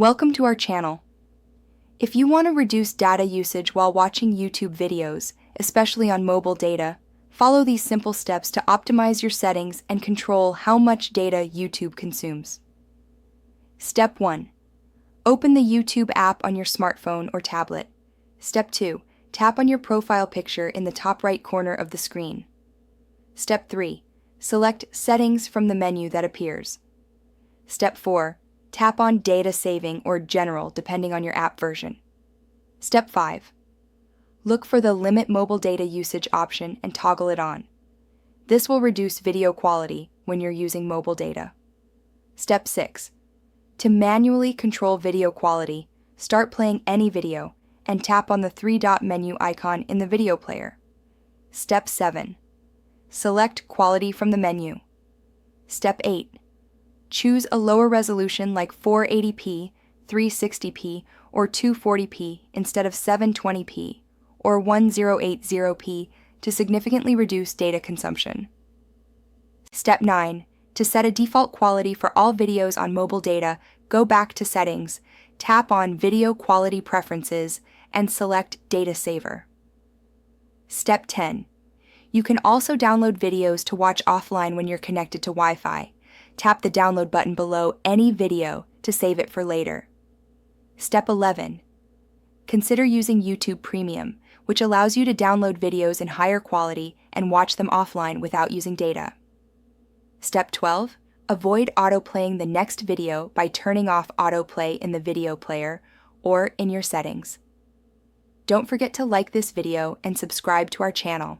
Welcome to our channel. If you want to reduce data usage while watching YouTube videos, especially on mobile data, follow these simple steps to optimize your settings and control how much data YouTube consumes. Step 1. Open the YouTube app on your smartphone or tablet. Step 2. Tap on your profile picture in the top right corner of the screen. Step 3. Select Settings from the menu that appears. Step 4. Tap on Data Saving or General depending on your app version. Step 5. Look for the Limit Mobile Data Usage option and toggle it on. This will reduce video quality when you're using mobile data. Step 6. To manually control video quality, start playing any video and tap on the three-dot menu icon in the video player. Step 7. Select Quality from the menu. Step 8. Choose a lower resolution like 480p, 360p, or 240p instead of 720p or 1080p to significantly reduce data consumption. Step 9. To set a default quality for all videos on mobile data, go back to Settings, tap on Video Quality Preferences, and select Data Saver. Step 10. You can also download videos to watch offline when you're connected to Wi-Fi. Tap the download button below any video to save it for later. Step 11. Consider using YouTube Premium, which allows you to download videos in higher quality and watch them offline without using data. Step 12. Avoid autoplaying the next video by turning off autoplay in the video player or in your settings. Don't forget to like this video and subscribe to our channel.